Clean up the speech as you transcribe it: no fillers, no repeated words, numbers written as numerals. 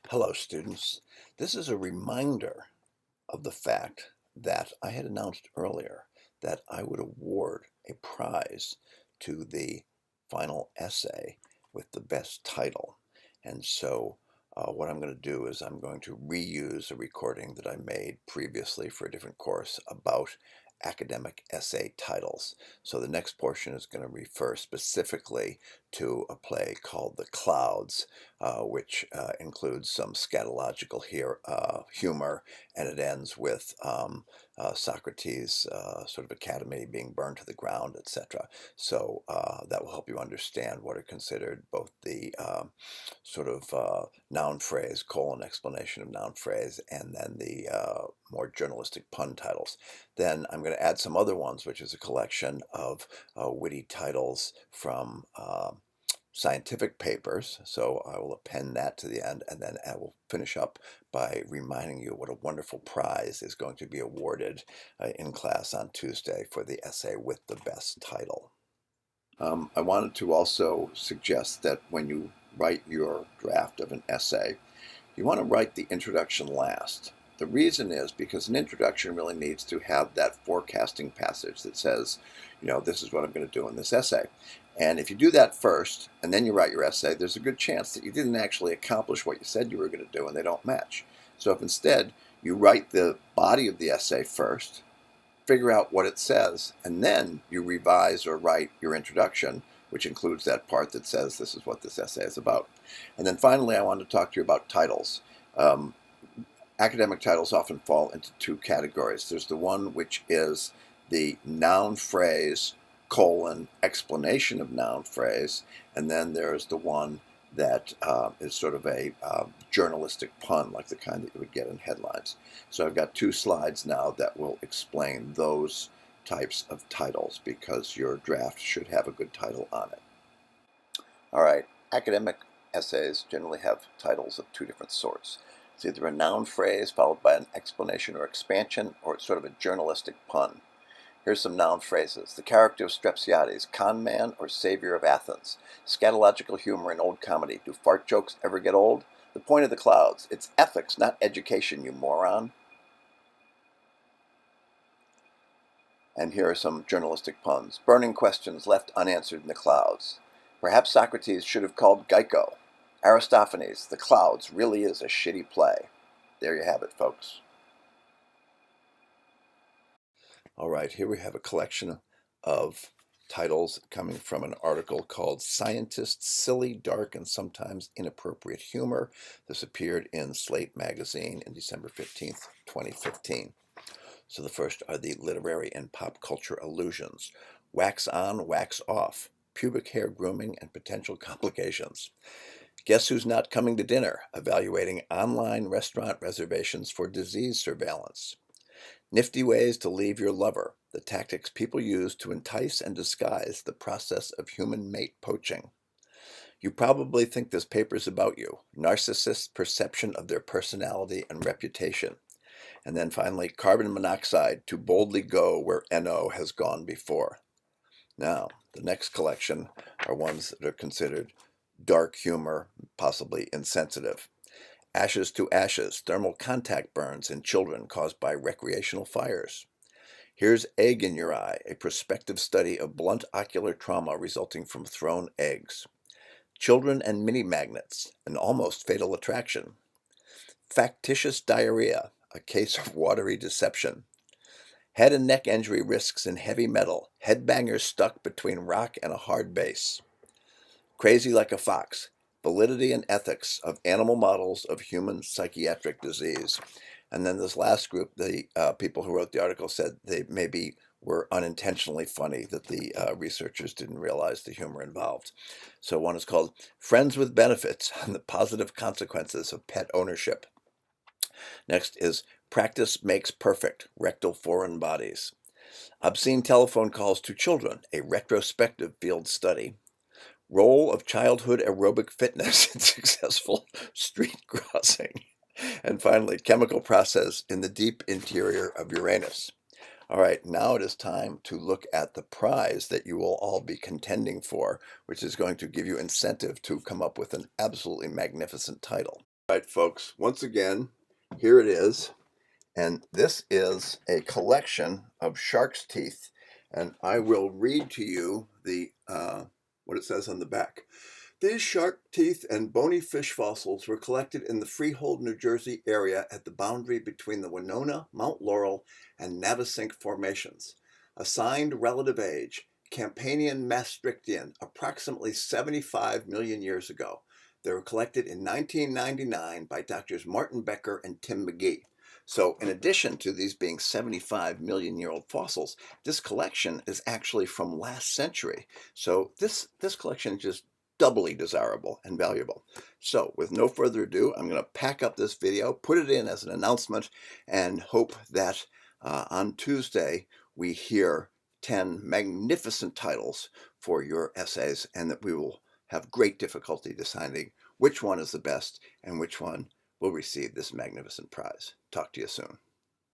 Hello, students. This is a reminder of the fact that I had announced earlier that I would award a prize to the final essay with the best title. And so what I'm going to do is I'm going to reuse a recording that I made previously for a different course about academic essay titles. So the next portion is going to refer specifically to a play called The Clouds, which includes some scatological humor, and it ends with Socrates' sort of academy being burned to the ground, etc. So that will help you understand what are considered both the sort of noun phrase, colon explanation of noun phrase, and then the more journalistic pun titles. Then I'm going to add some other ones, which is a collection of witty titles from scientific papers. So I will append that to the end, and then I will finish up by reminding you what a wonderful prize is going to be awarded in class on Tuesday for the essay with the best title. I wanted to also suggest that when you write your draft of an essay, you want to write the introduction last. The reason is because an introduction really needs to have that forecasting passage that says, this is what I'm going to do in this essay. And if you do that first, and then you write your essay, there's a good chance that you didn't actually accomplish what you said you were going to do, and they don't match. So if instead you write the body of the essay first, figure out what it says, and then you revise or write your introduction, which includes that part that says this is what this essay is about. And then finally, I wanted to talk to you about titles. Academic titles often fall into two categories. There's the one which is the noun phrase, colon, explanation of noun phrase, and then there's the one that is sort of a journalistic pun, like the kind that you would get in headlines. So I've got two slides now that will explain those types of titles, because your draft should have a good title on it. All right, academic essays generally have titles of two different sorts. It's either a noun phrase followed by an explanation or expansion, or it's sort of a journalistic pun. Here's some noun phrases. The character of Strepsiades, con man or savior of Athens. Scatological humor in old comedy. Do fart jokes ever get old? The point of the clouds. It's ethics, not education, you moron. And here are some journalistic puns. Burning questions left unanswered in the clouds. Perhaps Socrates should have called Geico. Aristophanes, The Clouds really is a shitty play. There you have it, folks. All right, here we have a collection of titles coming from an article called Scientists' Silly, Dark, and Sometimes Inappropriate Humor. This appeared in Slate magazine in December 15th, 2015. So the first are the literary and pop culture allusions. Wax on, wax off. Pubic hair grooming and potential complications. Guess who's not coming to dinner? Evaluating online restaurant reservations for disease surveillance. Nifty ways to leave your lover, the tactics people use to entice and disguise the process of human mate poaching. You probably think this paper's about you, narcissists' perception of their personality and reputation. And then finally, carbon monoxide, to boldly go where NO has gone before. Now, the next collection are ones that are considered dark humor, possibly insensitive. Ashes to ashes, thermal contact burns in children caused by recreational fires. Here's Egg in Your Eye, a prospective study of blunt ocular trauma resulting from thrown eggs. Children and mini magnets, an almost fatal attraction. Factitious diarrhea, a case of watery deception. Head and neck injury risks in heavy metal, headbangers stuck between rock and a hard base. Crazy like a fox, validity and ethics of animal models of human psychiatric disease. And then this last group, the people who wrote the article said they maybe were unintentionally funny, that the researchers didn't realize the humor involved. So one is called Friends with Benefits on the Positive Consequences of Pet Ownership. Next is Practice Makes Perfect, Rectal Foreign Bodies. Obscene Telephone Calls to Children, a retrospective field study. Role of childhood aerobic fitness in successful street crossing. And finally, chemical process in the deep interior of Uranus. All right, now it is time to look at the prize that you will all be contending for, which is going to give you incentive to come up with an absolutely magnificent title. All right, folks, once again, here it is. And this is a collection of shark's teeth. And I will read to you the what it says on the back. These shark teeth and bony fish fossils were collected in the Freehold, New Jersey area at the boundary between the Winona, Mount Laurel, and Navesink formations. Assigned relative age, Campanian Maastrichtian, approximately 75 million years ago. They were collected in 1999 by Drs. Martin Becker and Tim McGee. So in addition to these being 75 million year old fossils, this collection is actually from last century. So this collection is just doubly desirable and valuable. So with no further ado, I'm going to pack up this video, put it in as an announcement, and hope that on Tuesday we hear 10 magnificent titles for your essays, and that we will have great difficulty deciding which one is the best and which one will receive this magnificent prize. Talk to you soon.